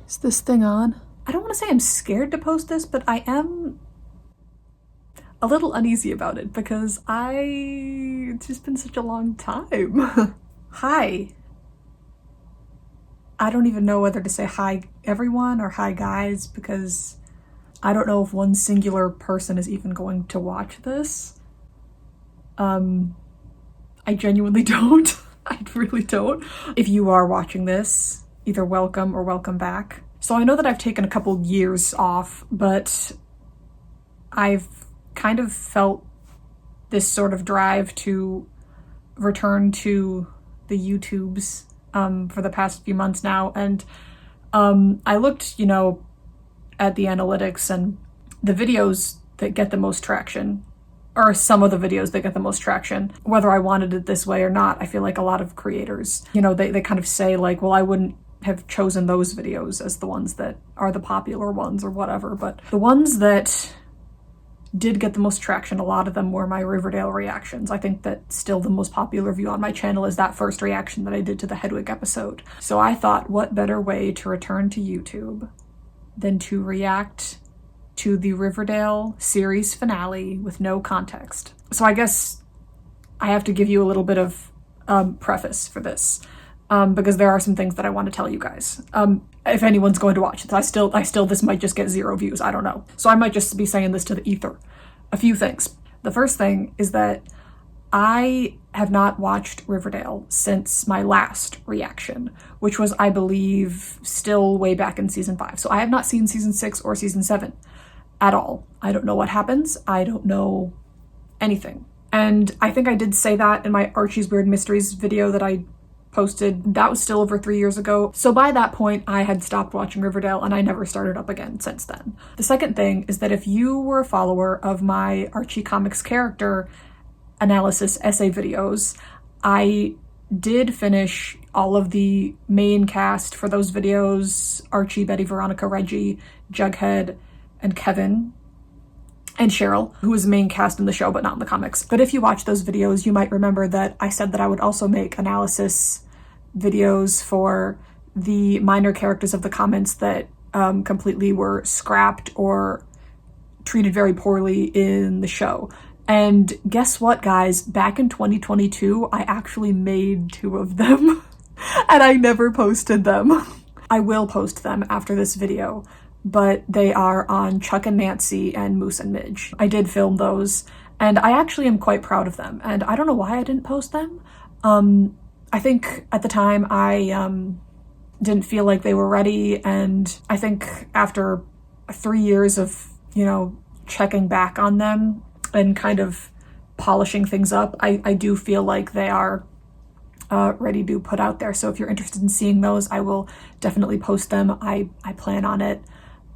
Is this thing on? I don't want to say I'm scared to post this, but I am a little uneasy about it because it's just been such a long time. Hi. I don't even know whether to say hi everyone or hi guys because I don't know if one singular person is even going to watch this. I genuinely don't. I really don't. If you are watching this, either welcome or welcome back. So I know that I've taken a couple years off, but I've kind of felt this sort of drive to return to the YouTubes for the past few months now. And I looked, at the analytics, and the videos that get the most traction are some of the videos that get the most traction, whether I wanted it this way or not. I feel like a lot of creators, they kind of say like, well, I wouldn't have chosen those videos as the ones that are the popular ones or whatever, but the ones that did get the most traction, a lot of them were my Riverdale reactions. I think that still the most popular view on my channel is that first reaction that I did to the Hedwig episode. So I thought, what better way to return to YouTube than to react to the Riverdale series finale with no context. So I guess I have to give you a little bit of preface for this, because there are some things that I want to tell you guys. If anyone's going to watch it, I still, this might just get 0 views, I don't know. So I might just be saying this to the ether. A few things. The first thing is that I have not watched Riverdale since my last reaction, which was, I believe, still way back in season 5. So I have not seen season 6 or season 7 at all. I don't know what happens. I don't know anything. And I think I did say that in my Archie's Weird Mysteries video that I posted. That was still over 3 years ago. So by that point, I had stopped watching Riverdale and I never started up again since then. The second thing is that if you were a follower of my Archie Comics character analysis essay videos, I did finish all of the main cast for those videos: Archie, Betty, Veronica, Reggie, Jughead, and Kevin, and Cheryl, who was main cast in the show but not in the comics. But if you watch those videos, you might remember that I said that I would also make analysis videos for the minor characters of the comics that completely were scrapped or treated very poorly in the show. And guess what, guys? Back in 2022, I actually made 2 of them and I never posted them. I will post them after this video, but they are on Chuck and Nancy and Moose and Midge. I did film those and I actually am quite proud of them. And I don't know why I didn't post them. I think at the time I didn't feel like they were ready. And I think after 3 years of, checking back on them and kind of polishing things up, I do feel like they are ready to put out there. So if you're interested in seeing those, I will definitely post them. I plan on it.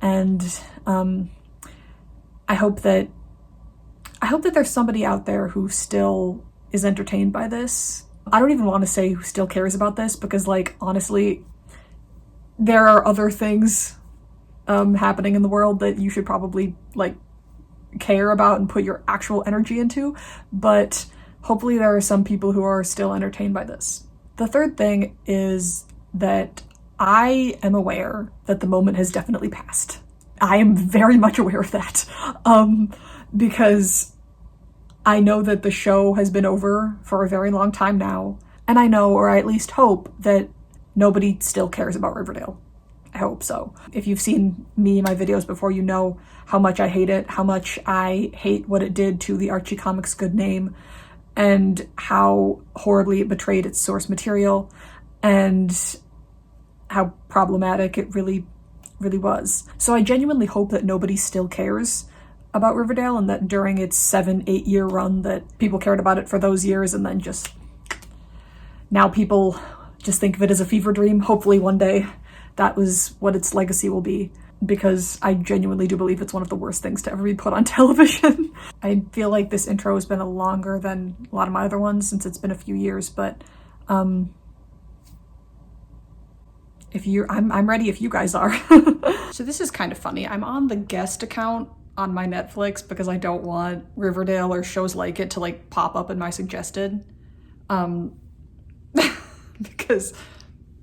And I hope that there's somebody out there who still is entertained by this. I don't even want to say who still cares about this because, like, honestly, there are other things happening in the world that you should probably, like, care about and put your actual energy into. But hopefully there are some people who are still entertained by this. The third thing is that I am aware that the moment has definitely passed. I am very much aware of that, because I know that the show has been over for a very long time now, and I know, or I at least hope, that nobody still cares about Riverdale. I hope so. If you've seen me, my videos before, you know how much I hate it, how much I hate what it did to the Archie Comics good name, and how horribly it betrayed its source material, and how problematic it really was. So I genuinely hope that nobody still cares about Riverdale, and that during its 7-8 year run that people cared about it for those years, and then just now people just think of it as a fever dream. Hopefully one day that was what its legacy will be, because I genuinely do believe it's one of the worst things to ever be put on television. I feel like this intro has been longer than a lot of my other ones since it's been a few years, but I'm ready if you guys are. So this is kind of funny. I'm on the guest account on my Netflix because I don't want Riverdale or shows like it to like pop up in my suggested. Because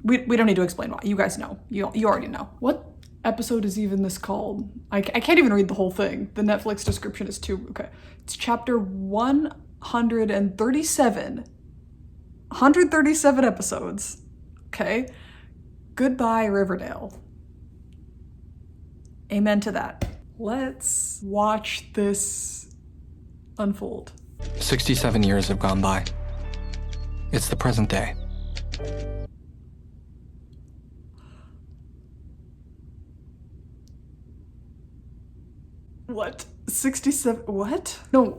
We don't need to explain why. You guys know. You already know. What episode is even this called? I can't even read the whole thing. The Netflix description is too... Okay. It's chapter 137. 137 episodes. Okay. Goodbye, Riverdale. Amen to that. Let's watch this unfold. 67 years have gone by. It's the present day. What? 67? What? No.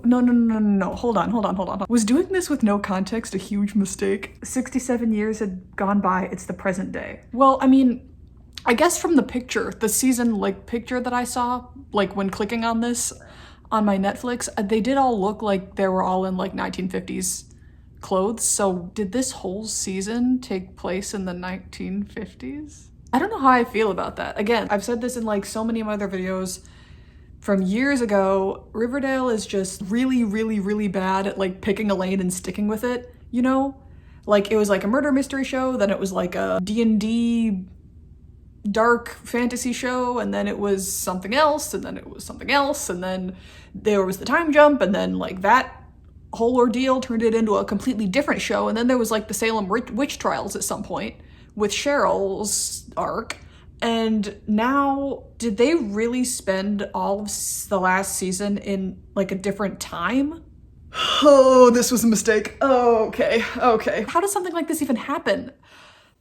Hold on. Was doing this with no context a huge mistake? 67 years had gone by. It's the present day. Well, I mean, I guess from the picture, the season like picture that I saw, like when clicking on this on my Netflix, they did all look like they were all in like 1950s clothes. So did this whole season take place in the 1950s? I don't know how I feel about that. Again, I've said this in like so many of my other videos from years ago. Riverdale is just really bad at like picking a lane and sticking with it, you know? Like it was like a murder mystery show, then it was like a D&D dark fantasy show, and then it was something else, and then it was something else, and then there was the time jump, and then like that whole ordeal turned it into a completely different show, and then there was like the Salem witch trials at some point with Cheryl's arc. And now, did they really spend all of the last season in like a different time? Oh, this was a mistake. Oh, okay. How does something like this even happen?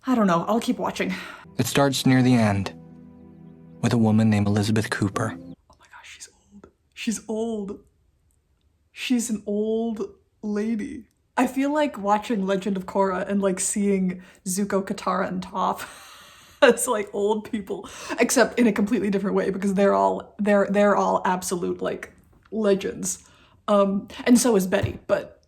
I don't know. I'll keep watching. It starts near the end with a woman named Elizabeth Cooper. Oh my gosh, she's old. She's old. She's an old lady. I feel like watching Legend of Korra and like seeing Zuko, Katara, and Toph as like old people, except in a completely different way because they're all absolute like legends. And so is Betty, but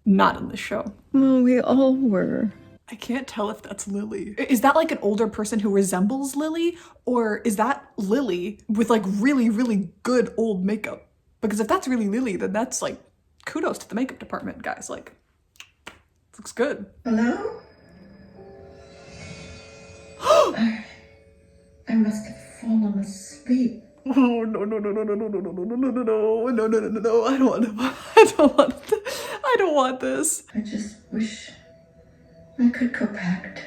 not in the show. Well, we all were. I can't tell if that's Lily. Is that like an older person who resembles Lily? Or is that Lily with like really good old makeup? Because if that's really Lily, then that's like kudos to the makeup department, guys. Like, looks good. Hello? I must have fallen asleep. Oh, no. I don't want this. I just wish I could go back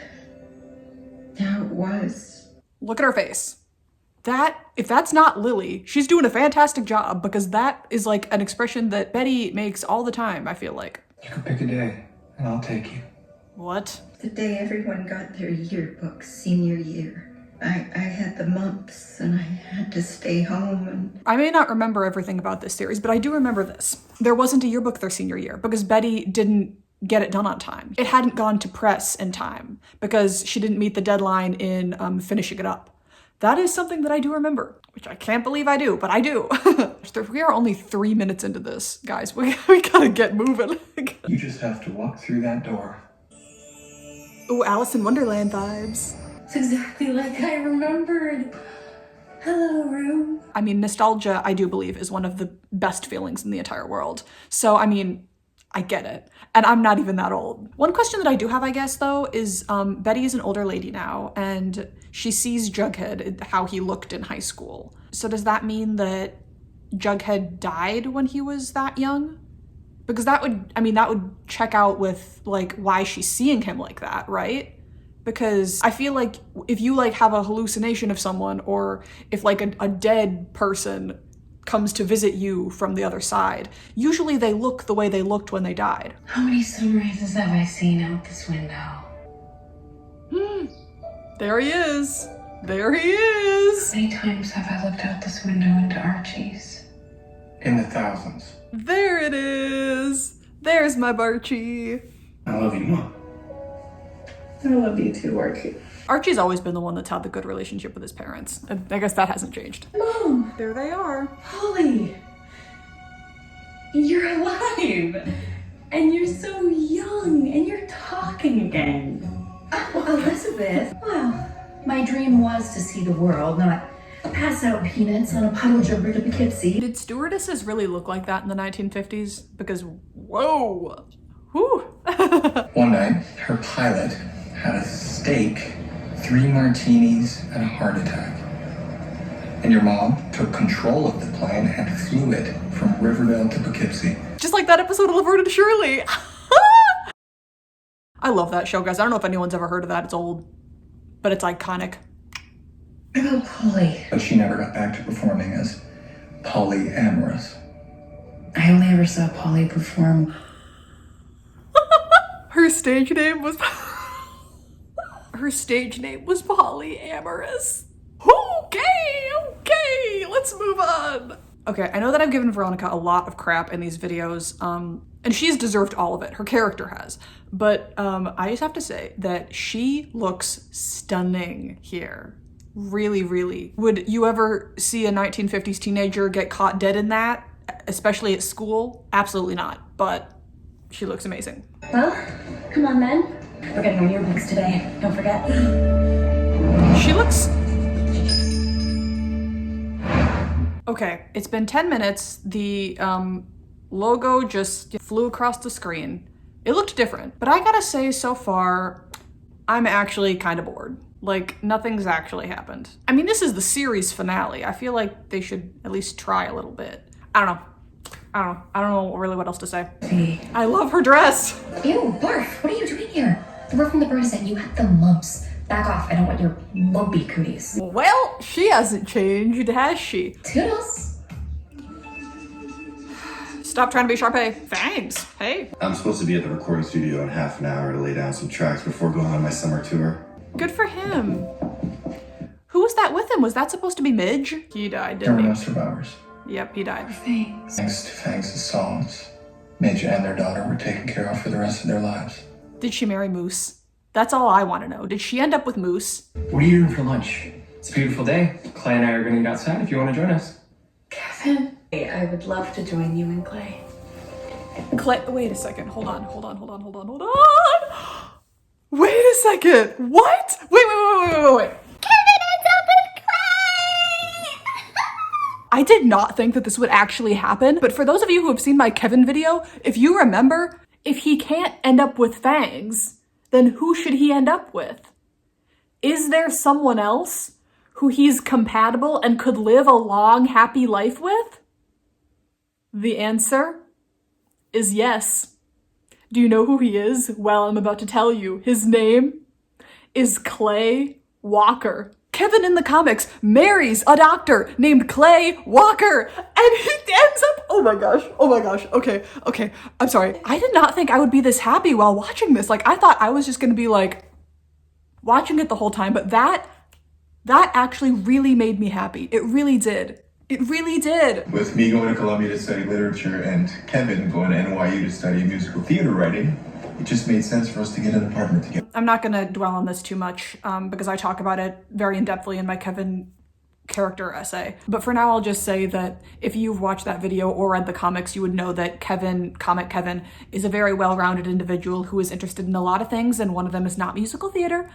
to how it was. Look at her face. If that's not Lily, she's doing a fantastic job, because that is like an expression that Betty makes all the time, I feel like. You can pick a day, and I'll take you. What? The day everyone got their yearbooks senior year. I had the mumps and I had to stay home and... I may not remember everything about this series, but I do remember this. There wasn't a yearbook their senior year because Betty didn't get it done on time. It hadn't gone to press in time because she didn't meet the deadline in finishing it up. That is something that I do remember, which I can't believe I do, but I do. We are only 3 minutes into this, guys. We gotta get moving. You just have to walk through that door. Ooh, Alice in Wonderland vibes. It's exactly like I remembered. Hello, room. I mean, nostalgia, I do believe, is one of the best feelings in the entire world. So, I mean, I get it. And I'm not even that old. One question that I do have, I guess, though, is Betty is an older lady now, and she sees Jughead, how he looked in high school. So does that mean that Jughead died when he was that young? Because that would check out with, like, why she's seeing him like that, right? Because I feel like if you, like, have a hallucination of someone, or if, like, a dead person comes to visit you from the other side, usually they look the way they looked when they died. How many sunrises have I seen out this window? There he is. There he is. How many times have I looked out this window into Archie's? In the thousands. There it is. There's my Barchie. I love you, Mom. I love you too, Archie. Archie's always been the one that's had the good relationship with his parents. I guess that hasn't changed. Mom! There they are. Holly! You're alive! And you're so young, and you're talking again. Oh, Elizabeth. Well, my dream was to see the world, not pass out peanuts on a puddle jumper to Poughkeepsie. Did stewardesses really look like that in the 1950s? Because, whoa. Whew. One night, her pilot had a steak, 3 martinis, and a heart attack. And your mom took control of the plane and flew it from Riverdale to Poughkeepsie. Just like that episode of Laverne and Shirley. I love that show, guys. I don't know if anyone's ever heard of that. It's old, but it's iconic. What about Polly? But she never got back to performing as polyamorous. I only ever saw Polly perform. Her stage name was polyamorous. Okay, let's move on. Okay, I know that I've given Veronica a lot of crap in these videos, and she's deserved all of it. Her character has. But I just have to say that she looks stunning here. Really, really. Would you ever see a 1950s teenager get caught dead in that, especially at school? Absolutely not, but she looks amazing. Well, come on then. We're getting our yearbooks today, don't forget. She looks... Okay, it's been 10 minutes. The logo just flew across the screen. It looked different, but I gotta say so far, I'm actually kind of bored. Like, nothing's actually happened. I mean, this is the series finale. I feel like they should at least try a little bit. I don't know really what else to say. I love her dress. Ew, barf, what are you doing here? The word from the bird is that you had the mumps. Back off, I don't want your lumpy cooties. Well, she hasn't changed, has she? Toodles. Stop trying to be Sharpay. Thanks. Hey. I'm supposed to be at the recording studio in half an hour to lay down some tracks before going on my summer tour. Good for him. Who was that with him? Was that supposed to be Midge? He died, There didn't were he? no survivors. Yep, he died. Thanks. Thanks to Fangs' songs, Midge and their daughter were taken care of for the rest of their lives. Did she marry Moose? That's all I want to know. Did she end up with Moose? What are you doing for lunch? It's a beautiful day. Clay and I are going to eat outside if you want to join us. Kevin, I would love to join you and Clay. Clay, wait a second. Hold on. Wait a second. What? Wait. Kevin ends up with Clay! I did not think that this would actually happen, but for those of you who have seen my Kevin video, if you remember, if he can't end up with Fangs, then who should he end up with? Is there someone else who he's compatible and could live a long, happy life with? The answer is yes. Do you know who he is? Well, I'm about to tell you. His name is Clay Walker. Kevin in the comics marries a doctor named Clay Walker, and he ends up, oh my gosh, okay, I'm sorry. I did not think I would be this happy while watching this. Like, I thought I was just gonna be like, watching it the whole time, but that actually really made me happy. It really did. It really did. With me going to Columbia to study literature and Kevin going to NYU to study musical theater writing, it just made sense for us to get an apartment together. I'm not gonna dwell on this too much because I talk about it very in-depthly in my Kevin character essay. But for now, I'll just say that if you've watched that video or read the comics, you would know that Comic Kevin, is a very well-rounded individual who is interested in a lot of things, and one of them is not musical theater,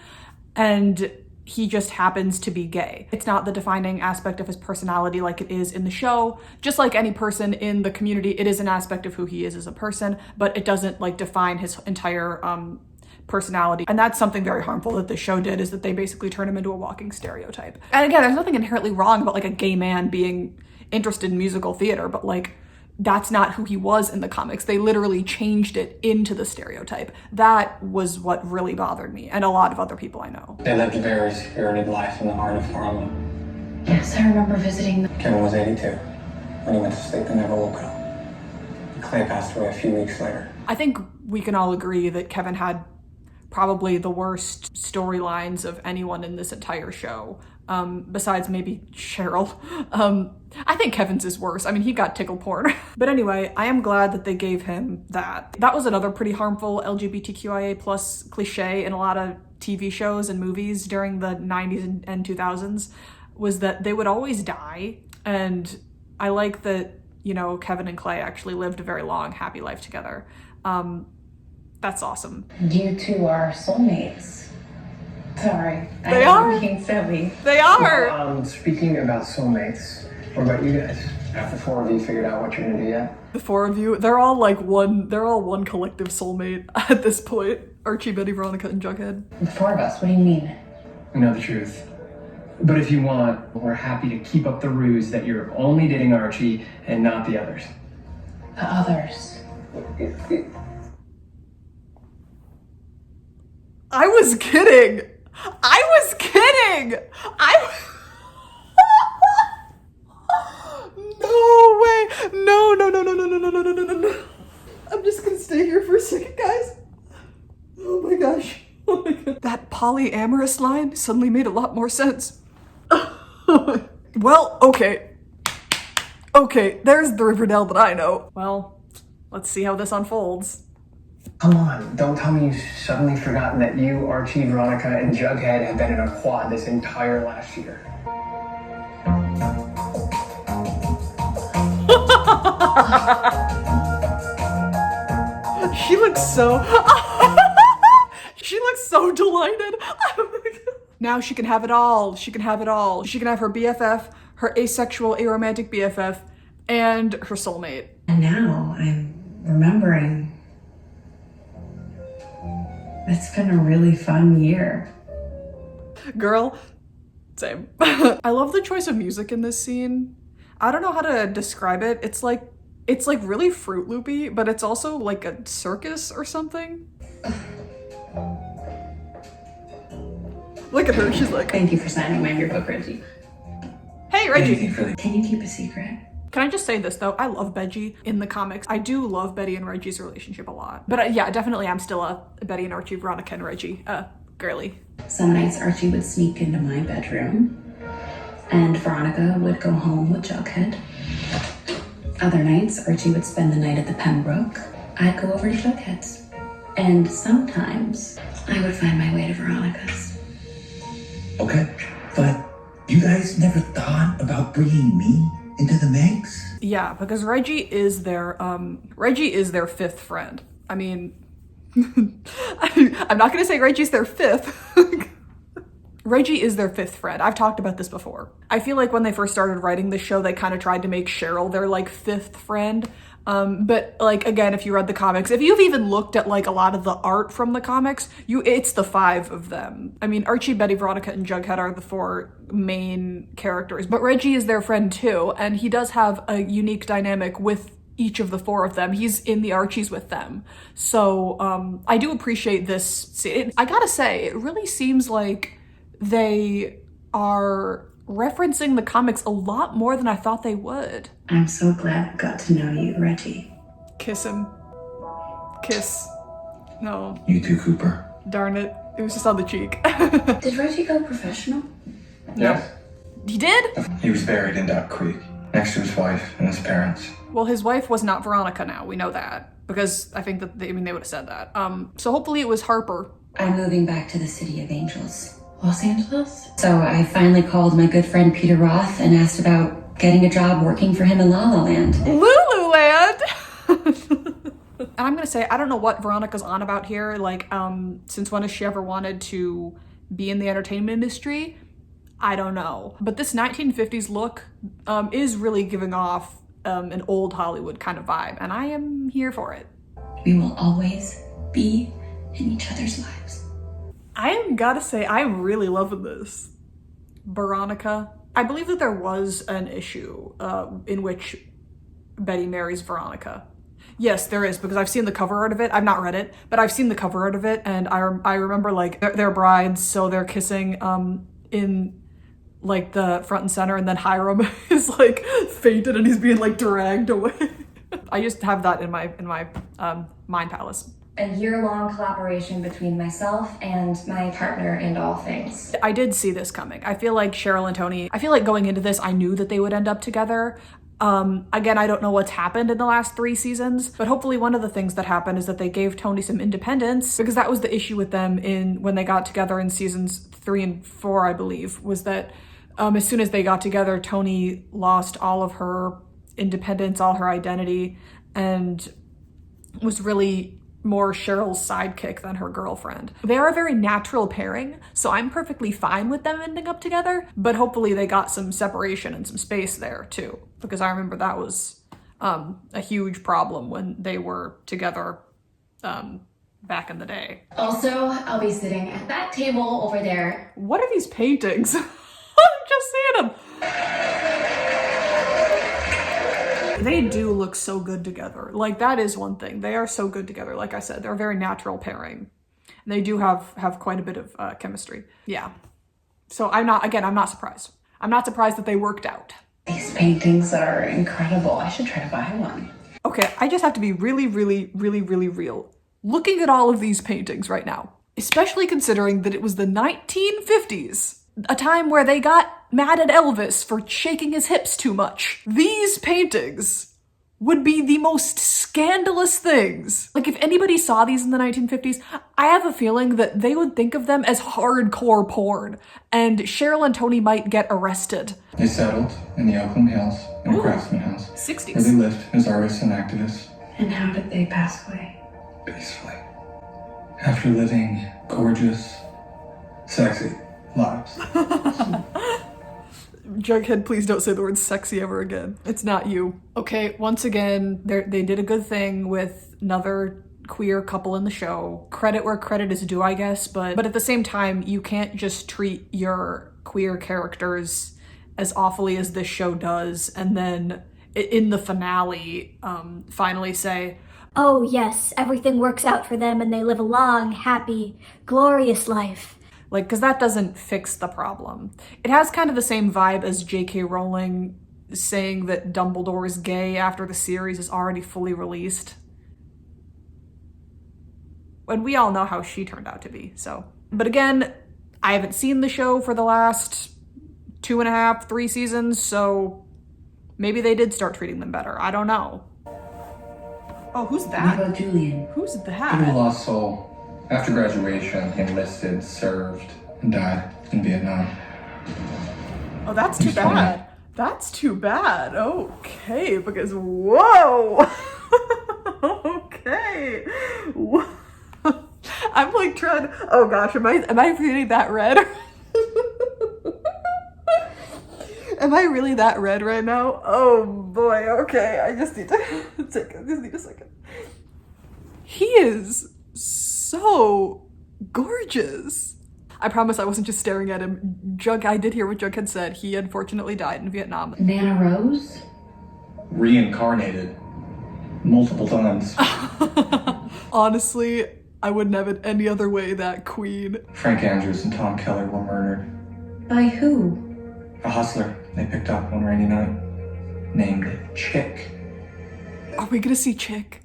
and he just happens to be gay. It's not the defining aspect of his personality like it is in the show. Just like any person in the community, it is an aspect of who he is as a person, but it doesn't like define his entire personality. And that's something very harmful that the show did, is that they basically turn him into a walking stereotype. And again, there's nothing inherently wrong about like a gay man being interested in musical theater, but like, that's not who he was in the comics. They literally changed it into the stereotype. That was what really bothered me, and a lot of other people I know. They lived a very spirited life in the heart of Harlem. Yes, I remember visiting them. Kevin was 82 when he went to sleep and never woke up. Clay passed away a few weeks later. I think we can all agree that Kevin had probably the worst storylines of anyone in this entire show, besides maybe Cheryl. I think Kevin's is worse. I mean, he got tickle porn. But anyway, I am glad that they gave him that. That was another pretty harmful LGBTQIA plus cliche in a lot of TV shows and movies during the 90s and 2000s, was that they would always die. And I like that, you know, Kevin and Clay actually lived a very long, happy life together. That's awesome. You two are soulmates. Sorry, They I'm are. being silly. They are! Speaking about soulmates, what about you guys? Have the four of you figured out what you're gonna do yet? The four of you, they're all one collective soulmate at this point. Archie, Betty, Veronica, and Jughead. The four of us, what do you mean? We know the truth. But if you want, we're happy to keep up the ruse that you're only dating Archie and not the others. The others. I was kidding! No way! No. I'm just gonna stay here for a second, guys. Oh my gosh. Oh my god. That polyamorous line suddenly made a lot more sense. Well, okay. Okay, there's the Riverdale that I know. Well, let's see how this unfolds. Come on, don't tell me you've suddenly forgotten that you, Archie, Veronica, and Jughead have been in a quad this entire last year. She looks so... She looks so delighted. Oh my god. Now she can have it all. She can have it all. She can have her BFF, her asexual, aromantic BFF, and her soulmate. And now I'm remembering. It's been a really fun year. Girl, same. I love the choice of music in this scene. I don't know how to describe it. It's like really Fruit Loopy, but it's also like a circus or something. Look at her, she's like, Thank you for signing my yearbook, Reggie. hey Reggie. Anything for the Can you keep a secret? Can I just say this though? I love Benji in the comics. I do love Betty and Reggie's relationship a lot. But yeah, definitely I'm still a Betty and Archie, Veronica and Reggie girly. Some nights Archie would sneak into my bedroom, and Veronica would go home with Jughead. Other nights, Archie would spend the night at the Pembroke. I'd go over to Jughead's. And sometimes I would find my way to Veronica's. Okay, but you guys never thought about bringing me into the mix? Yeah, because Reggie is their fifth friend. I mean, I'm not gonna say Reggie's their fifth. Reggie is their fifth friend. I've talked about this before. I feel like when they first started writing the show, they kind of tried to make Cheryl their like fifth friend. But like, again, if you read the comics, if you've even looked at like a lot of the art from the comics, it's the five of them. I mean, Archie, Betty, Veronica, and Jughead are the four main characters, but Reggie is their friend too. And he does have a unique dynamic with each of the four of them. He's in the Archies with them. So, I do appreciate this. I gotta say, it really seems like they are referencing the comics a lot more than I thought they would. I'm so glad I got to know you, Reggie. Kiss him. Kiss. No. You too, Cooper. Darn it. It was just on the cheek. Did Reggie go professional? Yes. He did? He was buried in Duck Creek, next to his wife and his parents. Well, his wife was not Veronica now. We know that. Because I think that they would have said that. So hopefully it was Harper. I'm moving back to the City of Angels. Los Angeles? So I finally called my good friend Peter Roth and asked about getting a job working for him in La La Land. Lululand! And I'm gonna say, I don't know what Veronica's on about here. Like, since when has she ever wanted to be in the entertainment industry? I don't know. But this 1950s look is really giving off an old Hollywood kind of vibe, and I am here for it. We will always be in each other's lives. I gotta say, I'm really loving this. Veronica. I believe that there was an issue in which Betty marries Veronica. Yes, there is, because I've seen the cover art of it. I've not read it, but I've seen the cover art of it, and I remember, like, they're brides, so they're kissing in, like, the front and center, and then Hiram is, like, fainted, and he's being, like, dragged away. I just have that in my mind palace. A year-long collaboration between myself and my partner in all things. I did see this coming. I feel like Cheryl and Tony, I feel like going into this, I knew that they would end up together. Again, I don't know what's happened in the last 3 seasons, but hopefully one of the things that happened is that they gave Tony some independence, because that was the issue with them when they got together in seasons 3 and 4, I believe, was that as soon as they got together, Tony lost all of her independence, all her identity, and was really more Cheryl's sidekick than her girlfriend. They are a very natural pairing, so I'm perfectly fine with them ending up together, but hopefully they got some separation and some space there too, because I remember that was a huge problem when they were together back in the day. Also, I'll be sitting at that table over there. What are these paintings? I'm just seeing them. They do look so good together. Like, that is one thing. They are so good together. Like I said, they're a very natural pairing. And they do have quite a bit of chemistry. Yeah. So I'm not surprised. I'm not surprised that they worked out. These paintings are incredible. I should try to buy one. Okay, I just have to be really, really, really, really real. Looking at all of these paintings right now, especially considering that it was the 1950s, a time where they got mad at Elvis for shaking his hips too much. These paintings would be the most scandalous things. Like, if anybody saw these in the 1950s, I have a feeling that they would think of them as hardcore porn, and Cheryl and Tony might get arrested. They settled in the Oakland Hills in a craftsman house 60s. where they lived as artists and activists. And how did they pass away? Peacefully. After living gorgeous, sexy lives. Jughead, please don't say the word sexy ever again. It's not you. Okay, once again, they did a good thing with another queer couple in the show. Credit where credit is due, I guess, but at the same time, you can't just treat your queer characters as awfully as this show does, and then in the finale, finally say, oh yes, everything works out for them and they live a long, happy, glorious life. Like, because that doesn't fix the problem. It has kind of the same vibe as J.K. Rowling saying that Dumbledore is gay after the series is already fully released. And we all know how she turned out to be, so. But again, I haven't seen the show for the last 2.5, 3 seasons, so maybe they did start treating them better. I don't know. Oh, who's that? What about Julian? Who's He that? lost soul. After graduation, he enlisted, served, and died in Vietnam. Oh, that's too He's funny. bad. That's too bad. Okay, because whoa. Okay. I'm like trying. Oh gosh, am I really that red? Am I really that red right now? Oh boy. Okay, I just need to take. I just need a second. He is so gorgeous. I promise I wasn't just staring at him. I did hear what Jughead said. He unfortunately died in Vietnam. Nana Rose? Reincarnated multiple times. Honestly, I wouldn't have it any other way, that queen. Frank Andrews and Tom Keller were murdered. By who? A hustler they picked up one rainy night, named Chick. Are we gonna see Chick?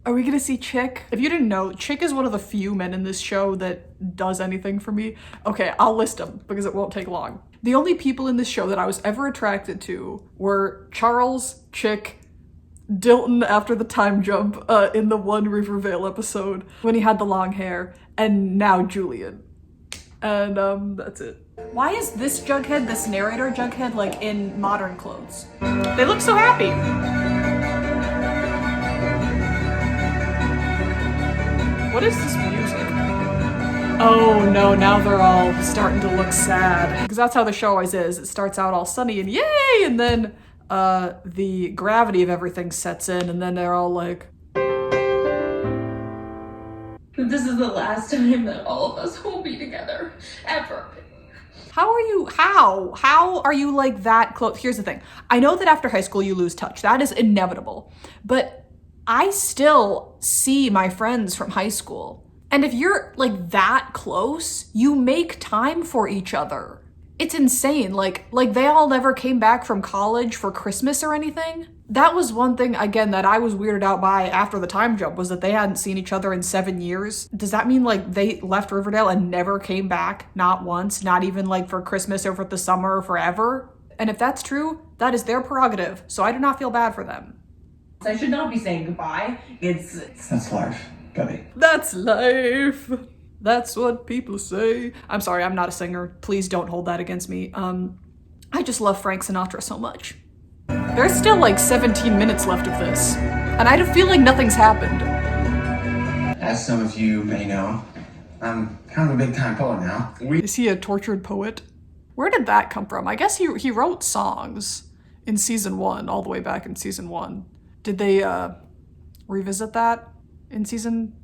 Are we gonna see Chick? If you didn't know, Chick is one of the few men in this show that does anything for me. Okay, I'll list them because it won't take long. The only people in this show that I was ever attracted to were Charles, Chick, Dilton after the time jump in the one Riverdale episode when he had the long hair, and now Julian. And that's it. Why is this Jughead, this narrator Jughead, like in modern clothes? They look so happy. What is this music? Oh no, now they're all starting to look sad. Because that's how the show always is. It starts out all sunny and yay, and then the gravity of everything sets in, and then they're all like... This is the last time that all of us will be together, ever. How are you like that close? Here's the thing. I know that after high school you lose touch. That is inevitable. But I still see my friends from high school. And if you're like that close, you make time for each other. It's insane. Like they all never came back from college for Christmas or anything. That was one thing, again, that I was weirded out by after the time jump, was that they hadn't seen each other in 7 years. Does that mean like they left Riverdale and never came back? Not once, not even like for Christmas or for the summer or forever? And if that's true, that is their prerogative. So I do not feel bad for them. I should not be saying goodbye. That's life, Betty. That's life. That's what people say. I'm sorry, I'm not a singer. Please don't hold that against me. I just love Frank Sinatra so much. There's still like 17 minutes left of this, and I feel like nothing's happened. As some of you may know, I'm kind of a big time poet now. Is he a tortured poet? Where did that come from? I guess he wrote songs in season 1, all the way back in season 1. Did they revisit that in season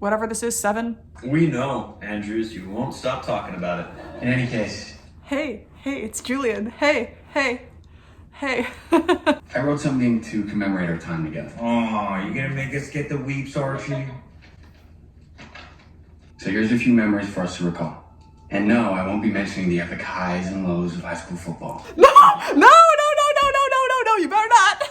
whatever this is, 7. We know, Andrews, you won't stop talking about it. In any case, Hey, it's Julian. Hey. I wrote something to commemorate our time together. Oh, you gonna make us get the weeps, Archie? So here's a few memories for us to recall. And no, I won't be mentioning the epic highs and lows of high school football. No, you better not.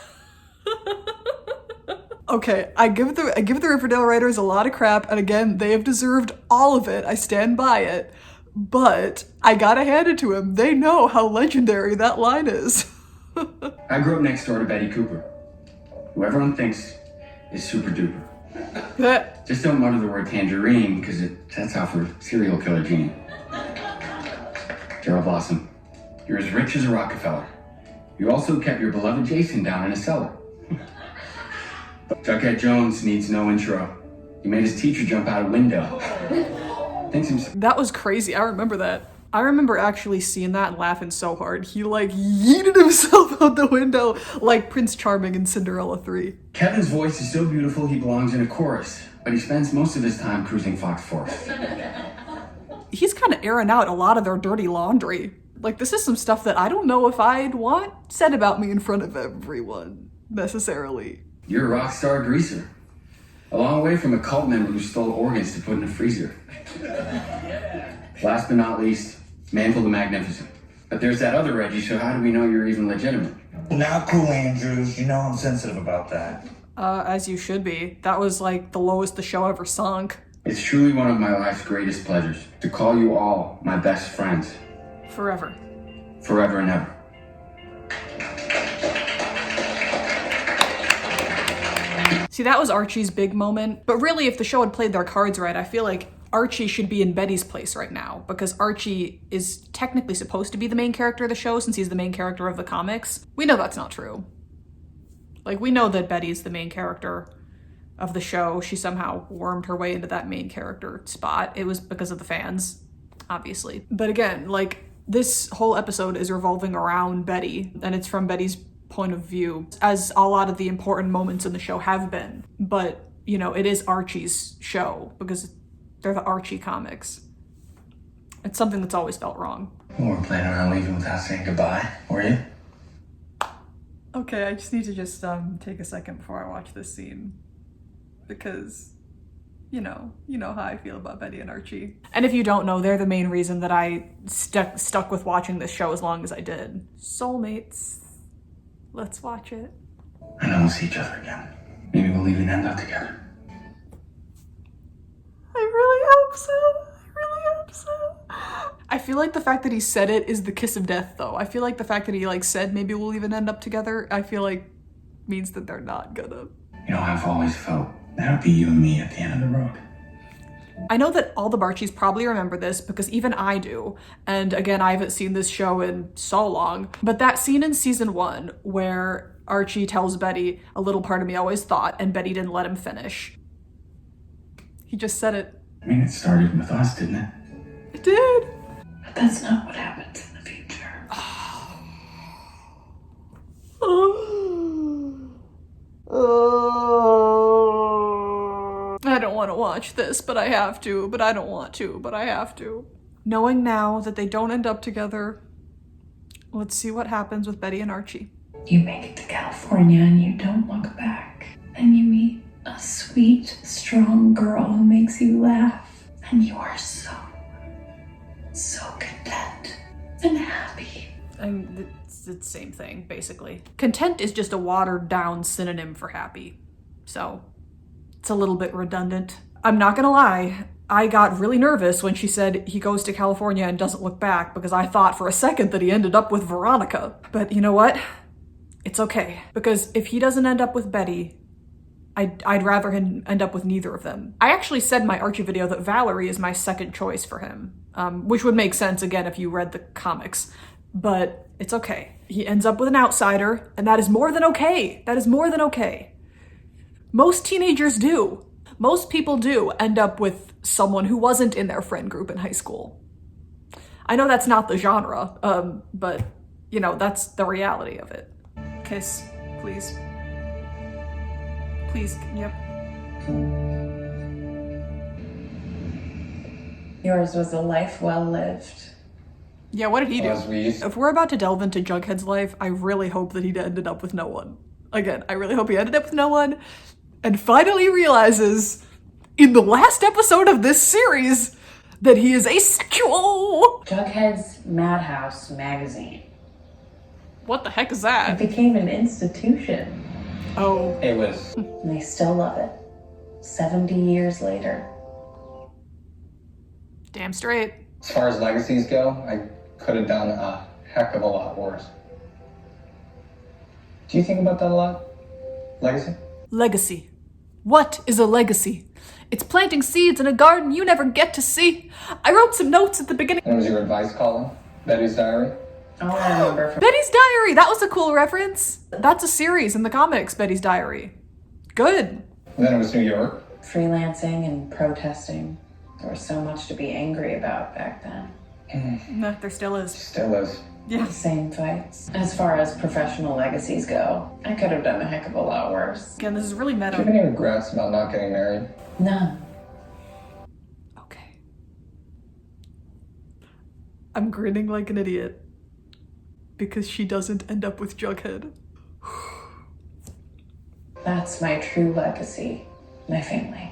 Okay, I give the Riverdale writers a lot of crap, and again, they have deserved all of it. I stand by it. But I gotta hand it to him. They know how legendary that line is. I grew up next door to Betty Cooper, who everyone thinks is super duper. Just don't mutter the word tangerine, because it sets off her serial killer gene. Gerald Blossom, you're as rich as a Rockefeller. You also kept your beloved Jason down in a cellar. Jughead Jones needs no intro. He made his teacher jump out a window. That was crazy. I remember that. I remember actually seeing that and laughing so hard. He like yeeted himself out the window like Prince Charming in Cinderella 3. Kevin's voice is so beautiful he belongs in a chorus, but he spends most of his time cruising Fox Forest. He's kind of airing out a lot of their dirty laundry. Like, this is some stuff that I don't know if I'd want said about me in front of everyone, necessarily. You're a rock star greaser. A long way from a cult member who stole organs to put in a freezer. Last but not least, Mantle the Magnificent. But there's that other Reggie, so how do we know you're even legitimate? Not cool, Andrews. You know I'm sensitive about that. As you should be. That was like the lowest the show ever sunk. It's truly one of my life's greatest pleasures to call you all my best friends. Forever. Forever and ever. See, that was Archie's big moment. But really, if the show had played their cards right, I feel like Archie should be in Betty's place right now, because Archie is technically supposed to be the main character of the show since he's the main character of the comics. We know that's not true. Like, we know that Betty's the main character of the show. She somehow wormed her way into that main character spot. It was because of the fans, obviously. But again, like, this whole episode is revolving around Betty, and it's from Betty's point of view, as a lot of the important moments in the show have been. But, you know, it is Archie's show, because they're the Archie comics. It's something that's always felt wrong. You weren't planning on leaving without saying goodbye, were you? Okay, I just need to take a second before I watch this scene, because you know how I feel about Betty and Archie. And if you don't know, they're the main reason that I stuck with watching this show as long as I did. Soulmates. Let's watch it. I know we'll see each other again. Maybe we'll even end up together. I really hope so. I feel like the fact that he said it is the kiss of death, though. I feel like the fact that he said maybe we'll even end up together, I feel like means that they're not gonna. You know, I've always felt that would be you and me at the end of the road. I know that all the Barchies probably remember this because even I do. And again, I haven't seen this show in so long. But that scene in season 1 where Archie tells Betty, a little part of me always thought, and Betty didn't let him finish. He just said it. I mean, it started with us, didn't it? It did. But that's not what happens in the future. I don't want to watch this, but I have to. But I don't want to, but I have to. Knowing now that they don't end up together, let's see what happens with Betty and Archie. You make it to California and you don't look back. And you meet a sweet, strong girl who makes you laugh. And you are so content and happy. And it's the same thing, basically. Content is just a watered down synonym for happy. So it's a little bit redundant. I'm not gonna lie, I got really nervous when she said he goes to California and doesn't look back, because I thought for a second that he ended up with Veronica. But you know what? It's okay. Because if he doesn't end up with Betty, I'd rather him end up with neither of them. I actually said in my Archie video that Valerie is my second choice for him, which would make sense, again, if you read the comics. But it's okay. He ends up with an outsider, and that is more than okay. That is more than okay. Most teenagers do. Most people do end up with someone who wasn't in their friend group in high school. I know that's not the genre, but, you know, that's the reality of it. Kiss, please. Please, yep. Yours was a life well lived. Yeah, what did he do? As we used If we're about to delve into Jughead's life, I really hope that he ended up with no one. Again, I really hope he ended up with no one and finally realizes in the last episode of this series that he is asexual. Jughead's Madhouse magazine. What the heck is that? It became an institution. Oh. It was. And they still love it. 70 years later. Damn straight. As far as legacies go, I could have done a heck of a lot worse. Do you think about that a lot? Legacy? Legacy. What is a legacy? It's planting seeds in a garden you never get to see. I wrote some notes at the beginning. And was your advice column? Betty's Diary? All I remember from Betty's Diary! That was a cool reference. That's a series in the comics, Betty's Diary. Good. And then it was New York. freelancing and protesting. There was so much to be angry about back then. No, there still is. Still is. Yeah. The same fights. As far as professional legacies go, I could have done a heck of a lot worse. Again, this is really Do you have meta. any regrets about not getting married? None. Okay. I'm grinning like an idiot because she doesn't end up with Jughead. That's my true legacy. My family.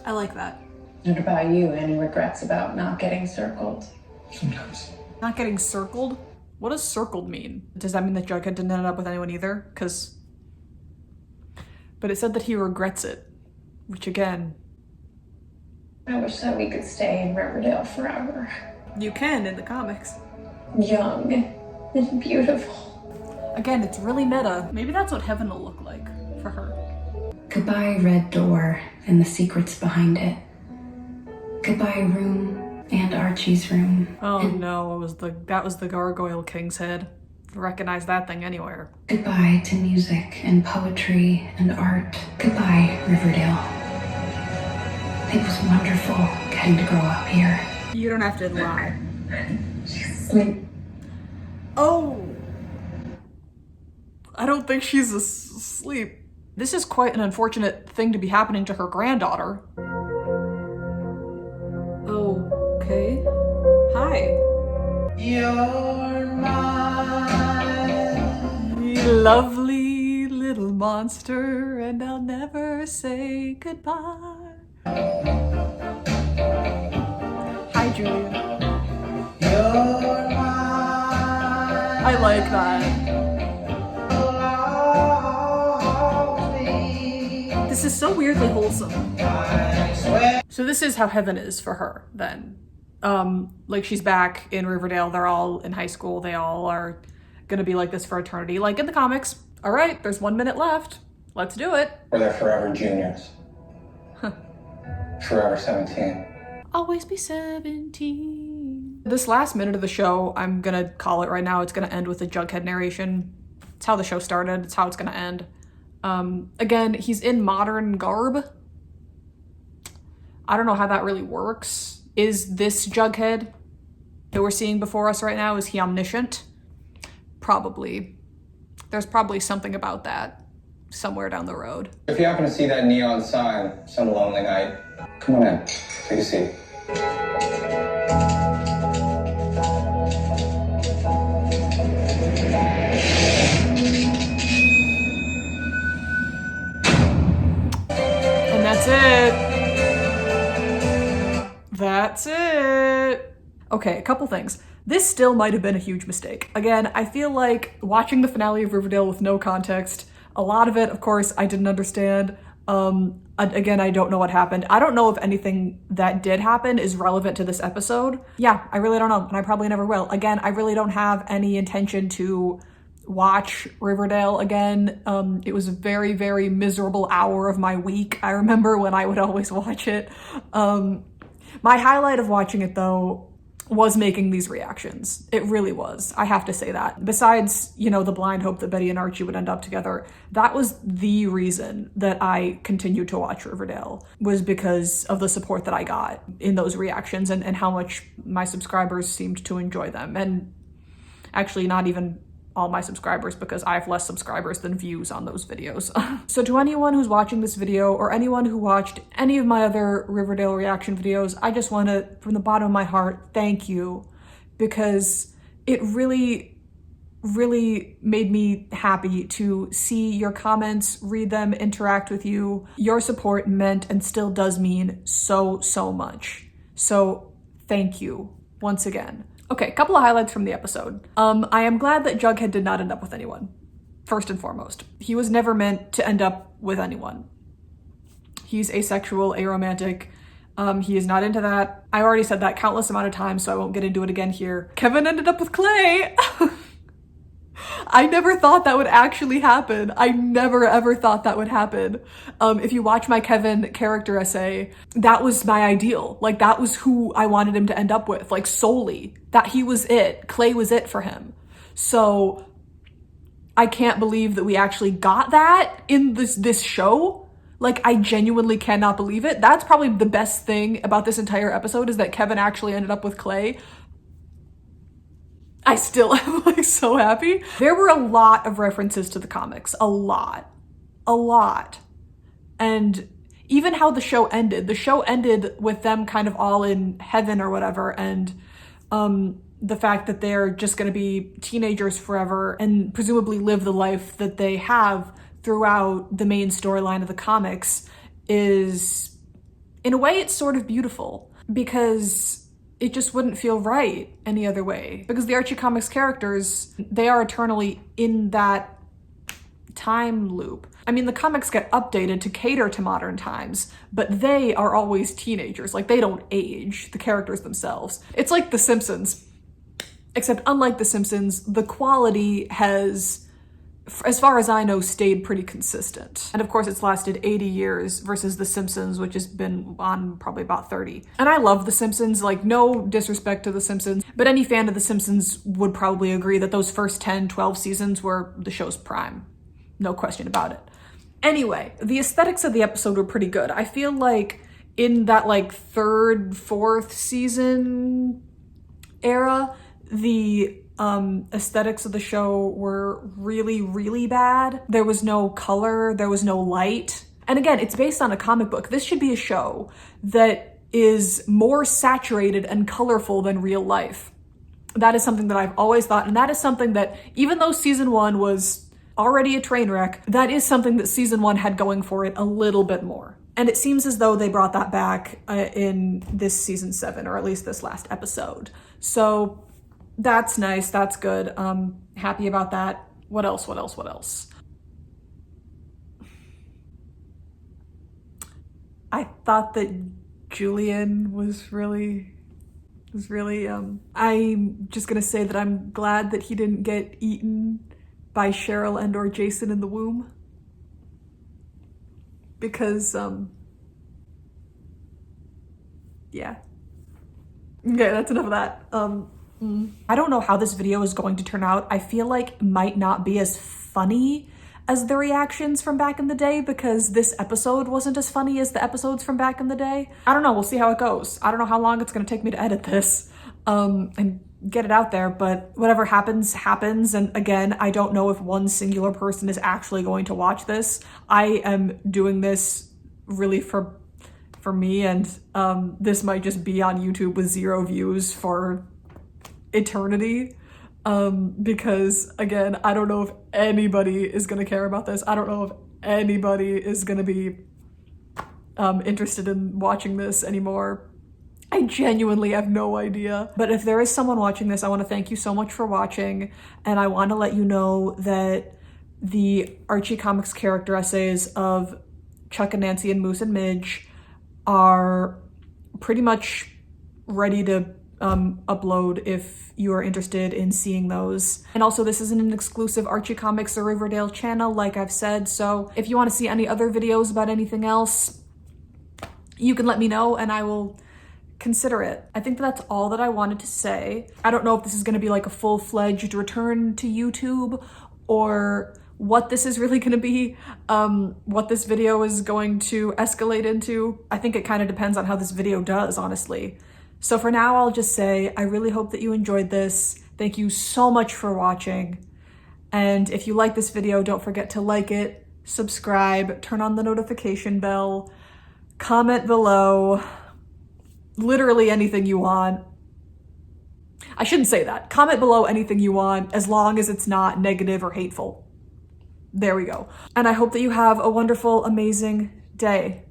I like that. What about you? Any regrets about not getting circled? Sometimes. Not getting circled? What does circled mean? Does that mean that Jughead didn't end up with anyone either? But it said that he regrets it, which again... I wish that we could stay in Riverdale forever. You can in the comics. Young and beautiful. Again, it's really meta. Maybe that's what heaven will look like for her. Goodbye, Red Door and the secrets behind it. Goodbye, room and Archie's room. Oh no, that was the Gargoyle King's head. Recognize that thing anywhere. Goodbye to music and poetry and art. Goodbye, Riverdale. It was wonderful getting to grow up here. You don't have to lie. Sleep. Oh! I don't think she's asleep. This is quite an unfortunate thing to be happening to her granddaughter. Okay. Hi. You're mine. Lovely little monster, and I'll never say goodbye. Hi, Julia. You're mine. I like that. This is so weirdly wholesome. So this is how heaven is for her, then. Like, she's back in Riverdale, they're all in high school, they all are gonna be like this for eternity, like in the comics. All right, there's 1 minute left. Let's do it. Or they're forever juniors. Forever 17. Always be 17. This last minute of the show, I'm gonna call it right now, it's gonna end with a Jughead narration. It's how the show started, it's how it's gonna end. Again, he's in modern garb. I don't know how that really works. Is this Jughead that we're seeing before us right now, is he omniscient? Probably. There's probably something about that somewhere down the road. If you happen to see that neon sign some lonely night, come on in. Take a seat. And that's it. That's it. Okay, a couple things. This still might have been a huge mistake. Again, I feel like watching the finale of Riverdale with no context, a lot of it, of course, I didn't understand. Again, I don't know what happened. I don't know if anything that did happen is relevant to this episode. Yeah, I really don't know, and I probably never will. Again, I really don't have any intention to watch Riverdale again. It was a very, very miserable hour of my week. I remember when I would always watch it. My highlight of watching it, though, was making these reactions. It really was. I have to say that. Besides, you know, the blind hope that Betty and Archie would end up together, that was the reason that I continued to watch Riverdale, was because of the support that I got in those reactions and how much my subscribers seemed to enjoy them. And actually not even all my subscribers because I have less subscribers than views on those videos. So to anyone who's watching this video or anyone who watched any of my other Riverdale reaction videos, I just want to, from the bottom of my heart, thank you, because it really made me happy to see your comments, read them, interact with you. Your support meant and still does mean so much. So thank you once again. Okay, a couple of highlights from the episode. I am glad that Jughead did not end up with anyone, first and foremost. He was never meant to end up with anyone. He's asexual, aromantic. He is not into that. I already said that countless amount of times, so I won't get into it again here. Kevin ended up with Clay! I never thought that would actually happen. I never ever thought that would happen. If you watch my Kevin character essay, that was my ideal. Like, that was who I wanted him to end up with, like, solely. That he was it. Clay was it for him. So I can't believe that we actually got that in this show. Like, I genuinely cannot believe it. That's probably the best thing about this entire episode, is that Kevin actually ended up with Clay. I still am like so happy. There were a lot of references to the comics, a lot. And even how the show ended with them kind of all in heaven or whatever, and the fact that they're just gonna be teenagers forever and presumably live the life that they have throughout the main storyline of the comics is, in a way, it's sort of beautiful, because it just wouldn't feel right any other way. Because the Archie Comics characters, they are eternally in that time loop. I mean, the comics get updated to cater to modern times, but they are always teenagers. Like, they don't age, the characters themselves. It's like The Simpsons, except unlike The Simpsons, the quality has, as far as I know, stayed pretty consistent. And of course, it's lasted 80 years versus The Simpsons, which has been on probably about 30. And I love The Simpsons, like, no disrespect to The Simpsons, but any fan of The Simpsons would probably agree that those first 10, 12 seasons were the show's prime. No question about it. Anyway, the aesthetics of the episode were pretty good. I feel like in that, like, third, fourth season era, the aesthetics of the show were really bad. There was no color, there was no light. And again, it's based on a comic book. This should be a show that is more saturated and colorful than real life. That is something that I've always thought, and that is something that, even though season 1 was already a train wreck, that is something that season 1 had going for it a little bit more. And it seems as though they brought that back in this season 7, or at least this last episode. So that's nice, that's good. Happy about that. What else? I thought that Julian was really, I'm just gonna say that I'm glad that he didn't get eaten by Cheryl and or Jason in the womb. Because, yeah. Okay, that's enough of that. I don't know how this video is going to turn out. I feel like it might not be as funny as the reactions from back in the day, because this episode wasn't as funny as the episodes from back in the day. I don't know, we'll see how it goes. I don't know how long it's gonna take me to edit this and get it out there, but whatever happens, happens. And again, I don't know if one singular person is actually going to watch this. I am doing this really for me, and this might just be on YouTube with 0 views for eternity, because again, I don't know if anybody is gonna care about this. I don't know if anybody is gonna be interested in watching this anymore. I genuinely have no idea. But if there is someone watching this, I want to thank you so much for watching, and I want to let you know that the Archie Comics character essays of Chuck and Nancy and Moose and Midge are pretty much ready to upload if you are interested in seeing those. And also, this isn't an exclusive Archie Comics or Riverdale channel, like I've said, so if you want to see any other videos about anything else, you can let me know and I will consider it. I think that's all that I wanted to say. I don't know if this is going to be like a full-fledged return to YouTube, or what this is really going to be, what this video is going to escalate into. I think it kind of depends on how this video does, honestly. So for now, I'll just say, I really hope that you enjoyed this. Thank you so much for watching. And if you like this video, don't forget to like it, subscribe, turn on the notification bell, comment below, literally anything you want. I shouldn't say that. Comment below anything you want, as long as it's not negative or hateful. There we go. And I hope that you have a wonderful, amazing day.